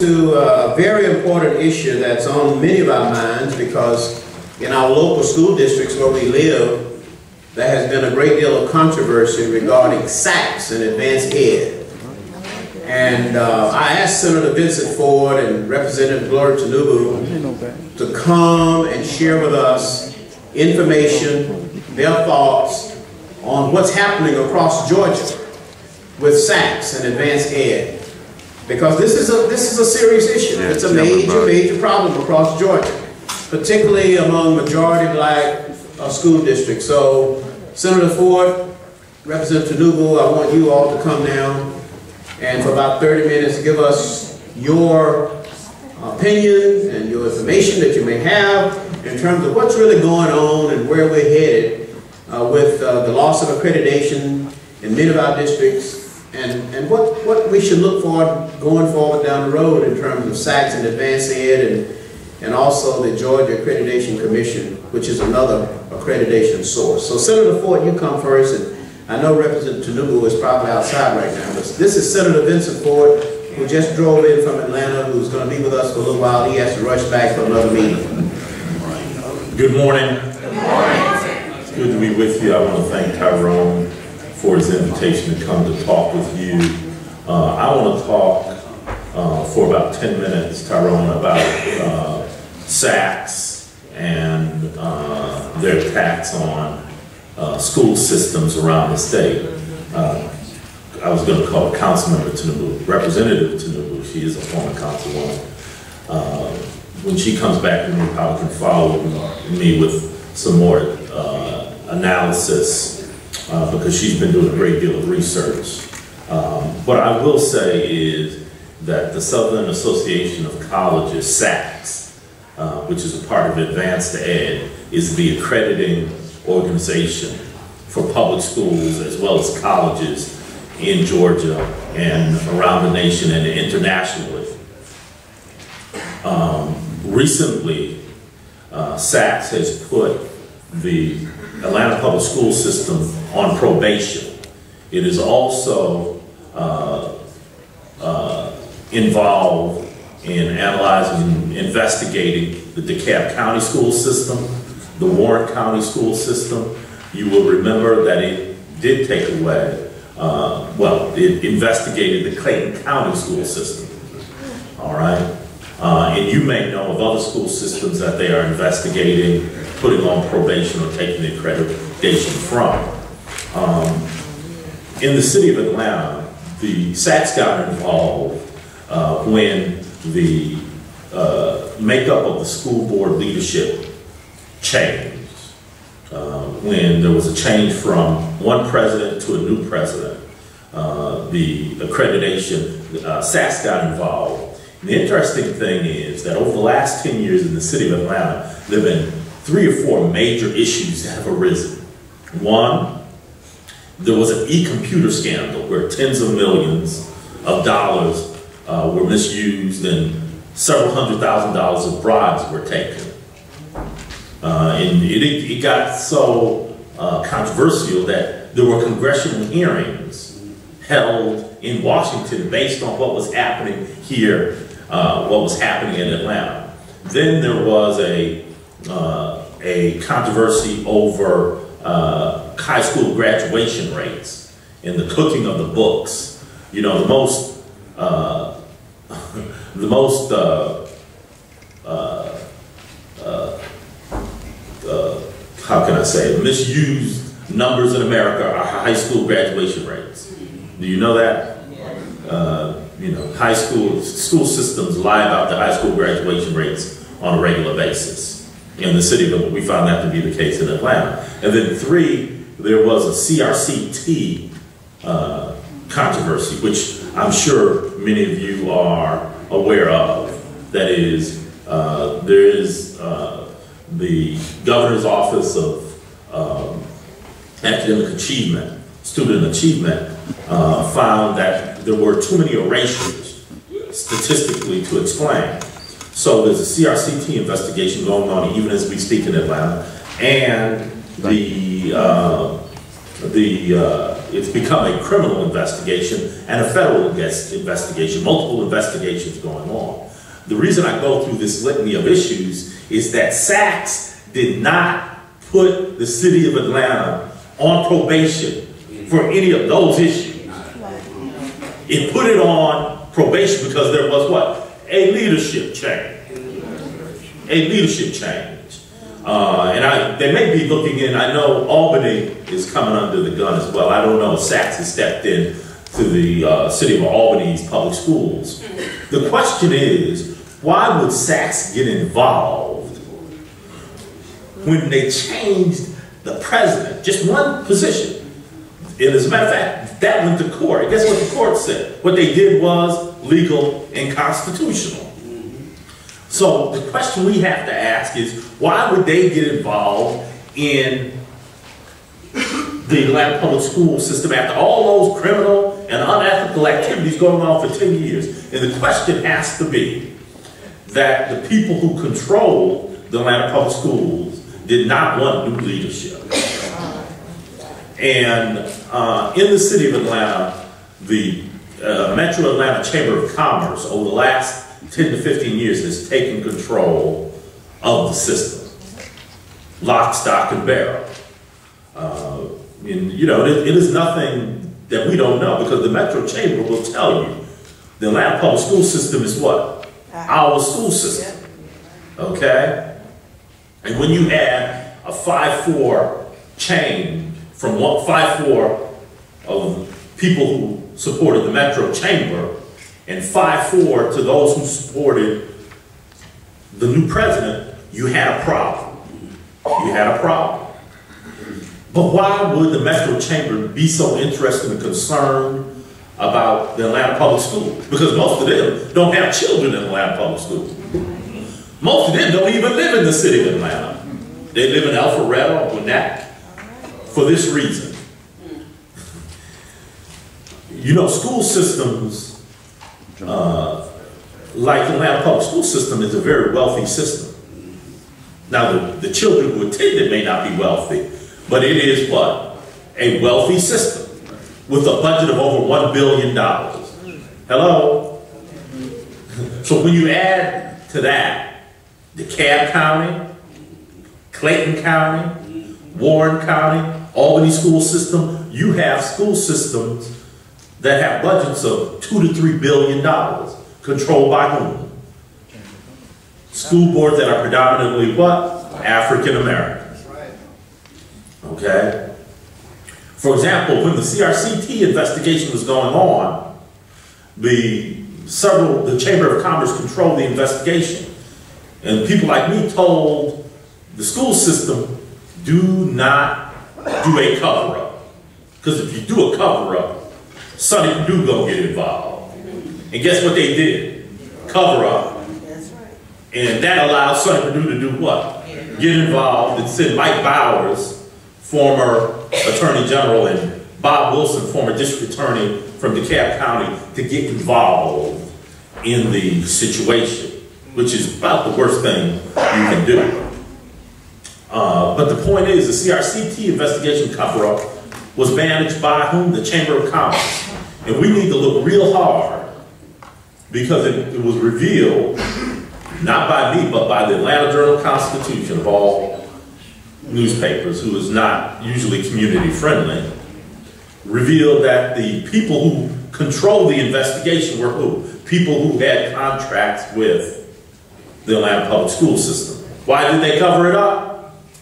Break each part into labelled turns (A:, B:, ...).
A: To a very important issue that's on many of our minds, because in our local school districts where we live, there has been a great deal of controversy regarding SACS and advanced ed. And I asked Senator Vincent Ford and Representative Gloria Tanubu to come and share with us information, their thoughts on what's happening across Georgia with SACS and advanced ed. Because this is a serious issue. It's a major problem across Georgia, particularly among majority black school districts. So, Senator Ford, Representative Tanubu, I want you all to come down and for about 30 minutes give us your opinion and your information that you may have in terms of what's really going on and where we're headed with the loss of accreditation in many of our districts. And what we should look for going forward down the road in terms of SACS and advanced ed and also the Georgia Accreditation Commission, which is another accreditation source. So Senator Ford, you come first, and I know Representative Tanubu is probably outside right now, but this is Senator Vincent Ford, who just drove in from Atlanta, who's going to be with us for a little while. He has to rush back for another meeting.
B: Good morning. Good morning. It's good to be with you. I want to thank Tyrone for his invitation to come to talk with you. I want to talk for about 10 minutes, Tyrone, about SACS and their attacks on school systems around the state. I was going to call Councilmember Tanubu, Representative Tanubu. She is a former councilwoman. When she comes back, we probably can follow me with some more analysis. Because she's been doing a great deal of research. What I will say is that the Southern Association of Colleges, SACS, which is a part of Advanced Ed, is the accrediting organization for public schools as well as colleges in Georgia and around the nation and internationally. Recently, SACS has put the Atlanta public school system on probation. It is also involved in analyzing and investigating the DeKalb County school system, the Warren County school system. You will remember that it did take away, it investigated the Clayton County school system, all right? And you may know of other school systems that they are investigating, putting on probation or taking the accreditation from. In the city of Atlanta, the SACS got involved when the makeup of the school board leadership changed. When there was a change from one president to a new president, the accreditation, SACS got involved. And the interesting thing is that over the last 10 years in the city of Atlanta, there have been 3 or 4 major issues that have arisen. One, there was an e-computer scandal where tens of millions of dollars were misused and several $100,000s of bribes were taken. And it got so controversial that there were congressional hearings held in Washington based on what was happening here, what was happening in Atlanta. Then there was a controversy over high school graduation rates and the cooking of the books. You know, the most how can I say it, misused numbers in America are high school graduation rates. Do you know that? You know, school systems lie about the high school graduation rates on a regular basis. In the city, we found that to be the case in Atlanta. And then 3, there was a CRCT controversy, which I'm sure many of you are aware of. That is, there is the Governor's Office of Academic Achievement, Student Achievement, found that there were too many erasures statistically to explain. So there's a CRCT investigation going on even as we speak in Atlanta, and the it's become a criminal investigation and a federal investigation, multiple investigations going on. The reason I go through this litany of issues is that SACS did not put the city of Atlanta on probation for any of those issues. It put it on probation because there was what? A leadership change. A leadership change. And they may be looking in, I know Albany is coming under the gun as well. I don't know if SACS has stepped in to the city of Albany's public schools. The question is, why would SACS get involved when they changed the president? Just one position. And as a matter of fact, that went to court. Guess what the court said? What they did was legal and constitutional. So the question we have to ask is, why would they get involved in the Atlanta public school system after all those criminal and unethical activities going on for 10 years? And the question has to be that the people who control the Atlanta public schools did not want new leadership. And in the city of Atlanta, the Metro Atlanta Chamber of Commerce over the last 10 to 15 years has taken control of the system. Lock, stock, and barrel. And, you know, it is nothing that we don't know, because the Metro Chamber will tell you the Atlanta public school system is what? Our school system. Okay? And when you add a 5-4 change from 5-4 of people who supported the Metro Chamber and 5-4 to those who supported the new president, you had a problem. You had a problem. But why would the Metro Chamber be so interested and concerned about the Atlanta public schools? Because most of them don't have children in Atlanta public schools. Most of them don't even live in the city of Atlanta. They live in Alpharetta or Gwinnett for this reason. You know, school systems, like the Atlanta public school system, is a very wealthy system. Now, the children who attend it may not be wealthy, but it is what? A wealthy system with a budget of over $1 billion. Hello? So when you add to that DeKalb County, Clayton County, Warren County, Albany school system, you have school systems that have budgets of $2 to $3 billion, controlled by whom? School boards that are predominantly what? African Americans. Okay? For example, when the CRCT investigation was going on, the Chamber of Commerce controlled the investigation. And people like me told the school system, do not do a cover-up. Because if you do a cover-up, Sonny Perdue gonna get involved. And guess what they did? Cover up. And that allowed Sonny Perdue to do what? Get involved and send Mike Bowers, former Attorney General, and Bob Wilson, former District Attorney from DeKalb County, to get involved in the situation, which is about the worst thing you can do. But the point is, the CRCT investigation cover-up was managed by whom? The Chamber of Commerce. And we need to look real hard, because it was revealed, not by me, but by the Atlanta Journal-Constitution of all newspapers, who is not usually community friendly, revealed that the people who controlled the investigation were who? People who had contracts with the Atlanta public school system. Why did they cover it up?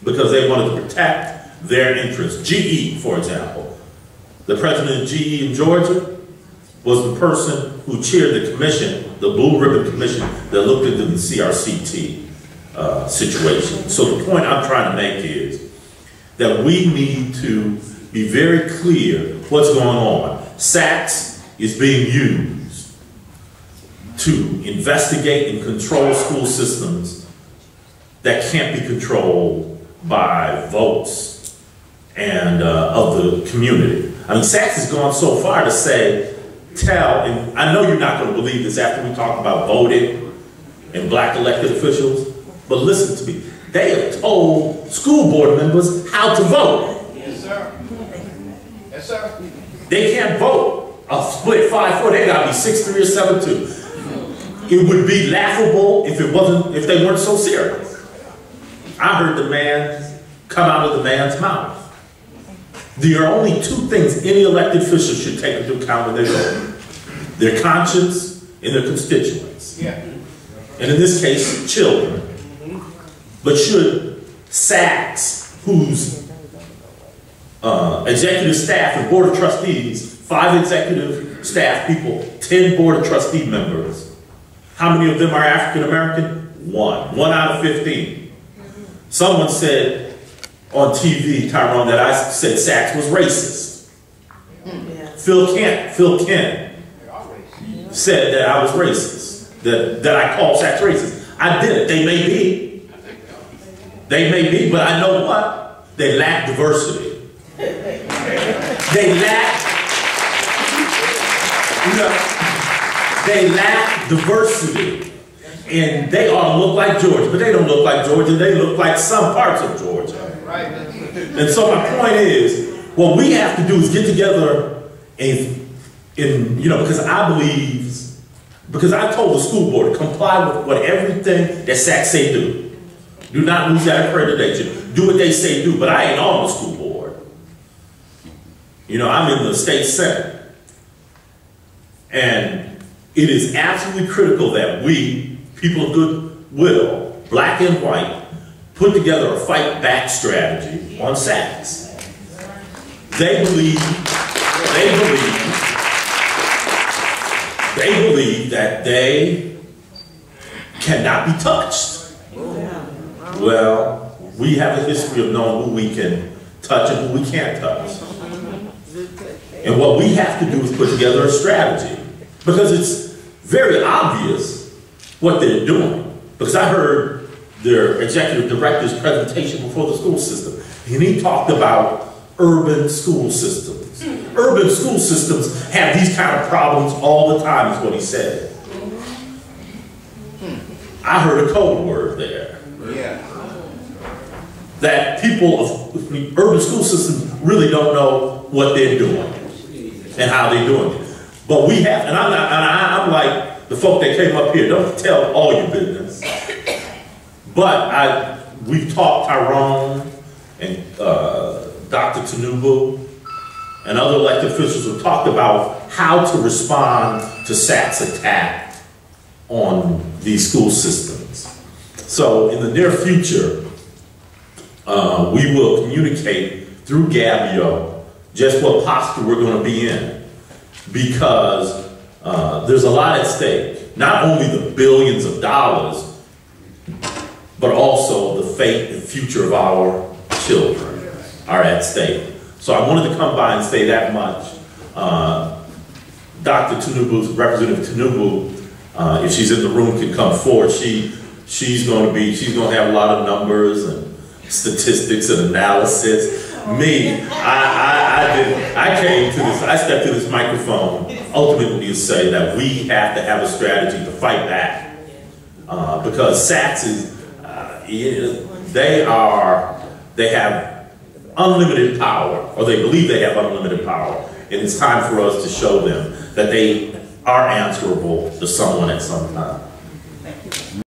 B: Because they wanted to protect their interests. GE, for example. The president of GE in Georgia was the person who chaired the commission, the Blue Ribbon Commission, that looked into the CRCT situation. So the point I'm trying to make is that we need to be very clear what's going on. SACS is being used to investigate and control school systems that can't be controlled by votes and of the community. I mean, SACS has gone so far to say, and I know you're not going to believe this after we talk about voting and black elected officials, but listen to me. They have told school board members how to vote.
C: Yes, sir. Yes, sir.
B: They can't vote a split 5-4. They gotta be 6-3 or 7-2. It would be laughable if if they weren't so serious. I heard the man come out of the man's mouth. There are only two things any elected official should take into account when they vote: their conscience and their constituents.
C: Yeah.
B: And in this case, children. But should SACS, whose executive staff and board of trustees, 5 executive staff people, 10 board of trustee members, how many of them are African American? 1 out of 15. Someone said on TV, Tyrone, that I said SACS was racist. Phil Kent said that I was racist, that I called SACS racist. I did it. They may be. They may be, but I know what? They lack diversity. They lack diversity. And they ought to look like Georgia, but they don't look like Georgia. They look like some parts of Georgia. And so my point is, what we have to do is get together because I told the school board to comply with everything that SACS say do. Do not lose that accreditation. Do what they say do, but I ain't on the school board. I'm in the state senate. And it is absolutely critical that we, people of goodwill, black and white, put together a fight back strategy on SACS. They believe that they cannot be touched. Well, we have a history of knowing who we can touch and who we can't touch. And what we have to do is put together a strategy, because it's very obvious what they're doing. Because I heard their executive director's presentation before the school system, and he talked about urban school systems. Urban school systems have these kind of problems all the time, is what he said. I heard a code word there.
C: Yeah.
B: That people of urban school systems really don't know what they're doing and how they're doing it. But we have, and I'm like the folk that came up here, don't tell all your business. But we've talked, Tyrone and Dr. Tinubu and other elected officials have talked about how to respond to SACS attack on these school systems. So in the near future, we will communicate through GABEO just what posture we're going to be in, because there's a lot at stake. Not only the billions of dollars, but also the fate and future of our children are at stake. So I wanted to come by and say that much. Dr. Tinubu, Representative Tinubu, if she's in the room, can come forward. She's going to have a lot of numbers and statistics and analysis. Me, I came to this, I stepped to this microphone ultimately to say that we have to have a strategy to fight back. Because SACS is, they have unlimited power, or they believe they have unlimited power. And it's time for us to show them that they are answerable to someone at some time.